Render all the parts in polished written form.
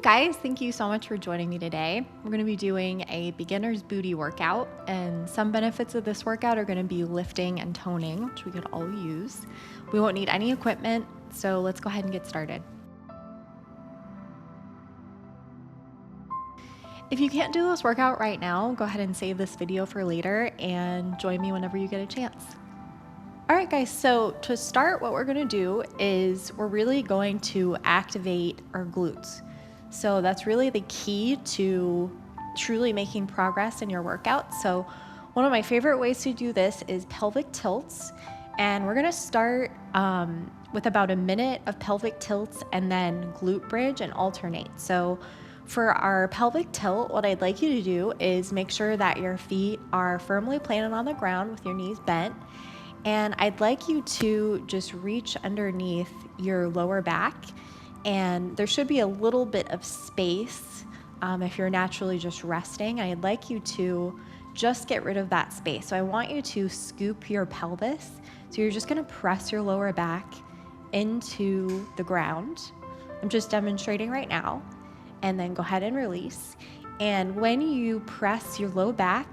guys, thank you so much for joining me today. We're going to be doing a beginner's booty workout, and some benefits of this workout are going to be lifting and toning, which we could all use. We won't need any equipment, so let's go ahead and get started. If you can't do this workout right now, go ahead and save this video for later and join me whenever you get a chance. All right, guys, so to start, what we're going to do is we're really going to activate our glutes. So that's really the key to truly making progress in your workout. So one of my favorite ways to do this is pelvic tilts. And we're going to start with about a minute of pelvic tilts and then glute bridge and alternate. So for our pelvic tilt, what I'd like you to do is make sure that your feet are firmly planted on the ground with your knees bent. And I'd like you to just reach underneath your lower back, and there should be a little bit of space if you're naturally just resting. I'd like you to just get rid of that space. So I want you to scoop your pelvis. So you're just gonna press your lower back into the ground. I'm just demonstrating right now. And then go ahead and release. And when you press your low back,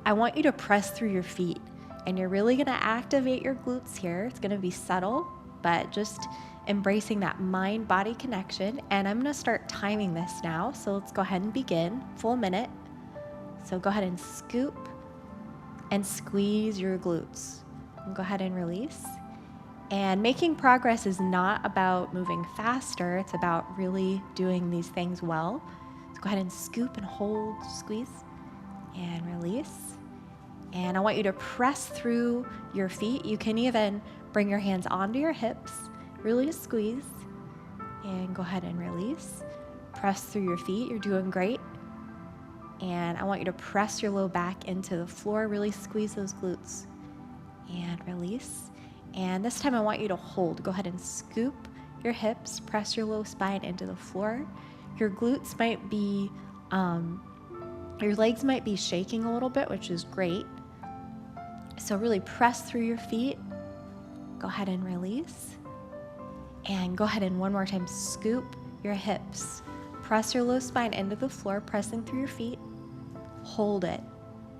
I want you to press through your feet. And you're really gonna activate your glutes here. It's gonna be subtle, but just embracing that mind-body connection. And I'm gonna start timing this now. So let's go ahead and begin, full minute. So go ahead and scoop and squeeze your glutes. And go ahead and release. And making progress is not about moving faster, it's about really doing these things well. So go ahead and scoop and hold, squeeze, and release. And I want you to press through your feet. You can even bring your hands onto your hips, really squeeze, and go ahead and release. Press through your feet, you're doing great. And I want you to press your low back into the floor, really squeeze those glutes, and release. And this time I want you to hold. Go ahead and scoop your hips, press your low spine into the floor. Your glutes might be, your legs might be shaking a little bit, which is great. So really press through your feet. Go ahead and release. And go ahead and one more time, scoop your hips. Press your low spine into the floor, pressing through your feet. Hold it.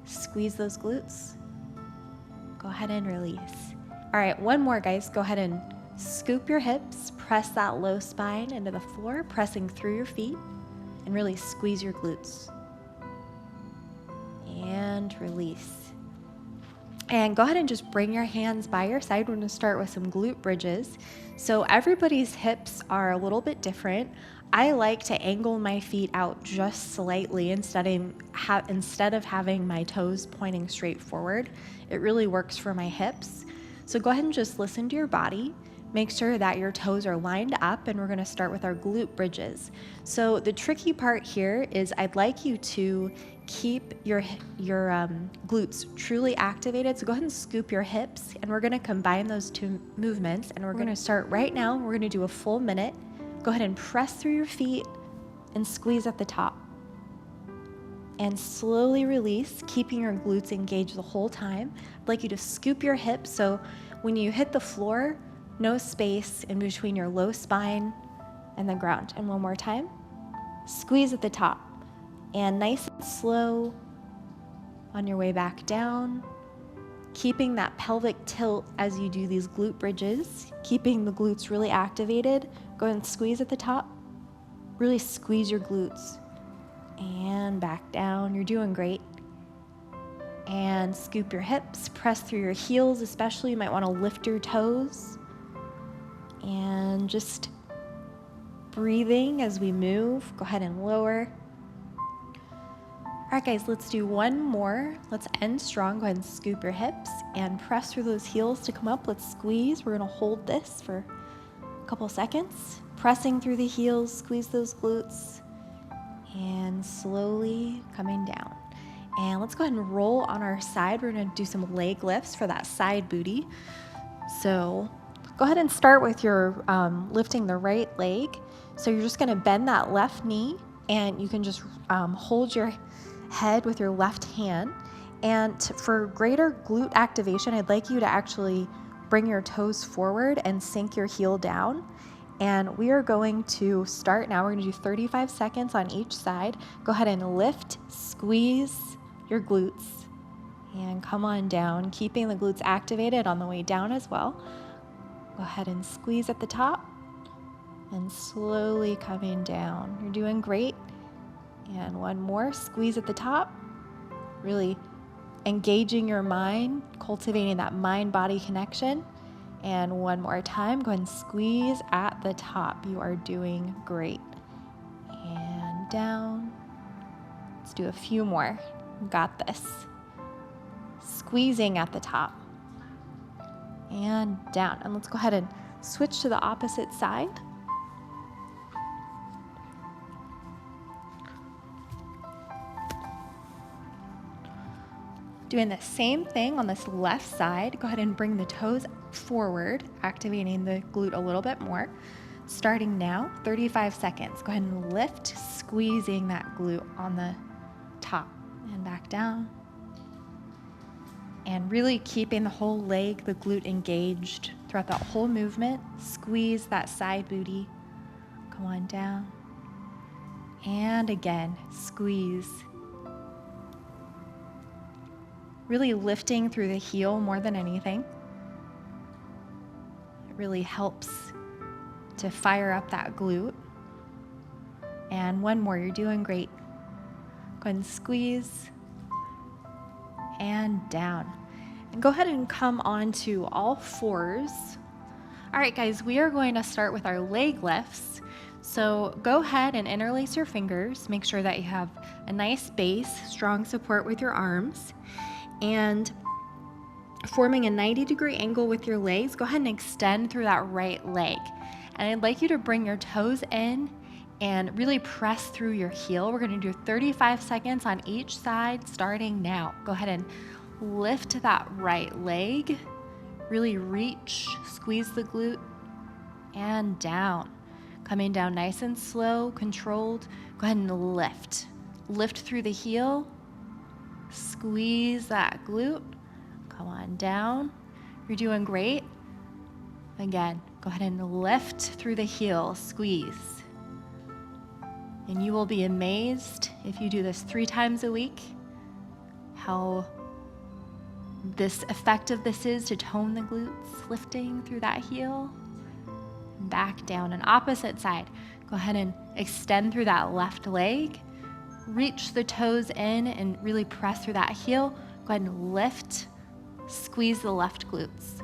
Squeeze those glutes. Go ahead and release. All right, one more, guys. Go ahead and scoop your hips, press that low spine into the floor, pressing through your feet, and really squeeze your glutes. And release. And go ahead and just bring your hands by your side. We're gonna start with some glute bridges. So everybody's hips are a little bit different. I like to angle my feet out just slightly instead of having my toes pointing straight forward. It really works for my hips. So go ahead and just listen to your body. Make sure that your toes are lined up, and we're gonna start with our glute bridges. So the tricky part here is I'd like you to keep your glutes truly activated. So go ahead and scoop your hips, and we're gonna combine those two movements, and we're gonna start right now. We're gonna do a full minute. Go ahead and press through your feet and squeeze at the top. And slowly release, keeping your glutes engaged the whole time. I'd like you to scoop your hips, so when you hit the floor, no space in between your low spine and the ground. And one more time, squeeze at the top. And nice and slow on your way back down, keeping that pelvic tilt as you do these glute bridges, keeping the glutes really activated. Go ahead and squeeze at the top, really squeeze your glutes. And back down, you're doing great. And scoop your hips, press through your heels especially. You might want to lift your toes. And just breathing as we move. Go ahead and lower. All right, guys, let's do one more. Let's end strong. Go ahead and scoop your hips and press through those heels to come up. Let's squeeze. We're gonna hold this for a couple seconds. Pressing through the heels, squeeze those glutes. And slowly coming down. And let's go ahead and roll on our side. We're gonna do some leg lifts for that side booty. So go ahead and start with your lifting the right leg. So you're just gonna bend that left knee, and you can just hold your head with your left hand. And for greater glute activation, I'd like you to actually bring your toes forward and sink your heel down. And we are going to start now. We're going to do 35 seconds on each side. Go ahead and lift, squeeze your glutes, and come on down, keeping the glutes activated on the way down as well. Go ahead and squeeze at the top and slowly coming down. You're doing great. And one more, squeeze at the top, really engaging your mind, cultivating that mind-body connection. And one more time, go ahead and squeeze at the top. You are doing great. And down. Let's do a few more. You got this. Squeezing at the top. And down. And let's go ahead and switch to the opposite side. Doing the same thing on this left side. Go ahead and bring the toes forward, activating the glute a little bit more. Starting now, 35 seconds. Go ahead and lift, squeezing that glute on the top and back down. And really keeping the whole leg, the glute engaged throughout that whole movement. Squeeze that side booty. Come on down. And again, squeeze. Really lifting through the heel more than anything. It really helps to fire up that glute. And one more, you're doing great. Go ahead and squeeze and down. And go ahead and come onto all fours. All right, guys, we are going to start with our leg lifts. So go ahead and interlace your fingers. Make sure that you have a nice base, strong support with your arms. And forming a 90-degree angle with your legs, go ahead and extend through that right leg. And I'd like you to bring your toes in and really press through your heel. We're going to do 35 seconds on each side starting now. Go ahead and lift that right leg. Really reach, squeeze the glute, and down. Coming down nice and slow, controlled. Go ahead and lift. Lift through the heel. Squeeze that glute. Come on down. You're doing great. Again, go ahead and lift through the heel, squeeze. And you will be amazed if you do this 3 times a week, how effective this is to tone the glutes, lifting through that heel. Back down. And opposite side, go ahead and extend through that left leg. Reach the toes in and really press through that heel. Go ahead and lift, squeeze the left glutes.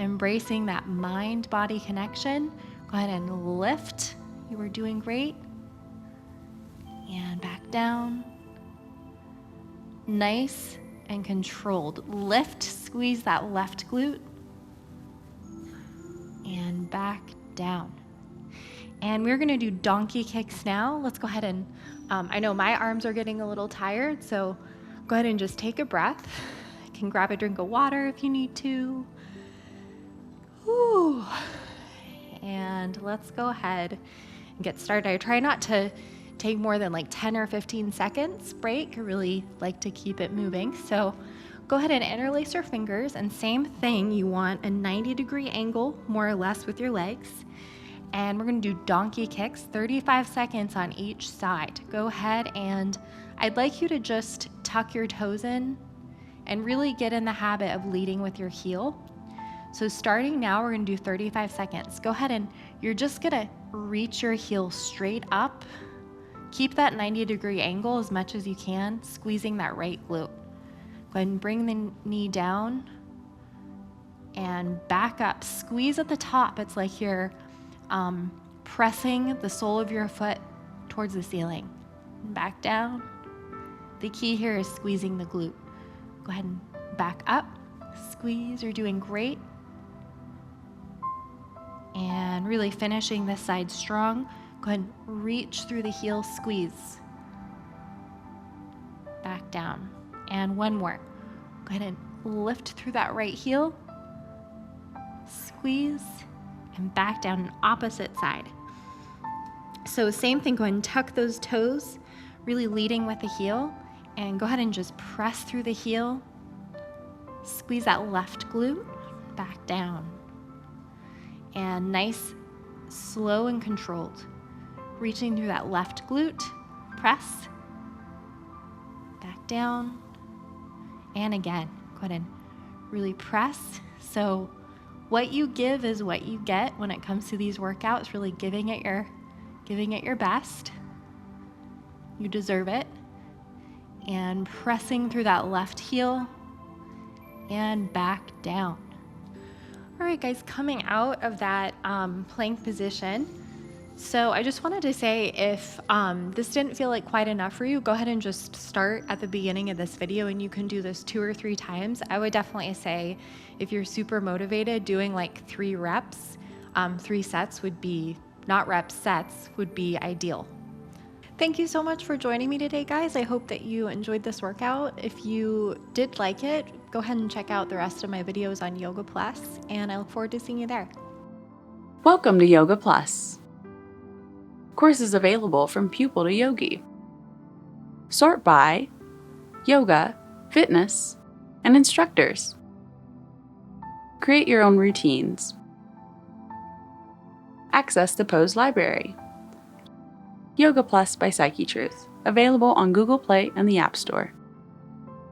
Embracing that mind-body connection. Go ahead and lift. You are doing great. And back down. Nice and controlled. Lift, squeeze that left glute. And back down. And we're gonna do donkey kicks now. Let's go ahead and, I know my arms are getting a little tired, so go ahead and just take a breath. You can grab a drink of water if you need to. Whew. And let's go ahead and get started. I try not to take more than like 10 or 15 seconds break. I really like to keep it moving. So go ahead and interlace your fingers, and same thing, you want a 90-degree angle, more or less, with your legs. And we're gonna do donkey kicks, 35 seconds on each side. Go ahead, and I'd like you to just tuck your toes in and really get in the habit of leading with your heel. So starting now, we're gonna do 35 seconds. Go ahead and you're just gonna reach your heel straight up. Keep that 90-degree angle as much as you can, squeezing that right glute. Go ahead and bring the knee down and back up. Squeeze at the top. It's like you're pressing the sole of your foot towards the ceiling. Back down. The key here is squeezing the glute. Go ahead and back up. Squeeze. You're doing great. And really finishing this side strong. Go ahead and reach through the heel, squeeze. Back down. And one more. Go ahead and lift through that right heel. Squeeze. And back down, an opposite side. So same thing, go ahead and tuck those toes, really leading with the heel, and go ahead and just press through the heel. Squeeze that left glute, back down. And nice slow and controlled. Reaching through that left glute, press, back down, and again, go ahead and really press. So what you give is what you get when it comes to these workouts, really giving it your best. You deserve it. And pressing through that left heel and back down. All right, guys, coming out of that plank position. So I just wanted to say, if this didn't feel like quite enough for you, go ahead and just start at the beginning of this video, and you can do this 2 or 3 times. I would definitely say if you're super motivated, doing like 3 reps, 3 sets would be, not reps, sets would be ideal. Thank you so much for joining me today, guys. I hope that you enjoyed this workout. If you did like it, go ahead and check out the rest of my videos on Yoga Plus, and I look forward to seeing you there. Welcome to Yoga Plus. Courses available from pupil to yogi. Sort by yoga, fitness, and instructors. Create your own routines. Access the Pose Library. Yoga Plus by Psyche Truth, available on Google Play and the App Store.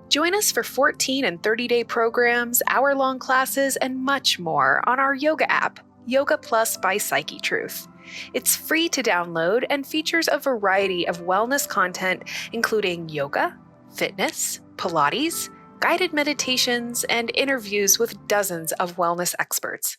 Join us for 14 and 30-day programs, hour-long classes, and much more on our yoga app, Yoga Plus by Psyche Truth. It's free to download and features a variety of wellness content, including yoga, fitness, Pilates, guided meditations, and interviews with dozens of wellness experts.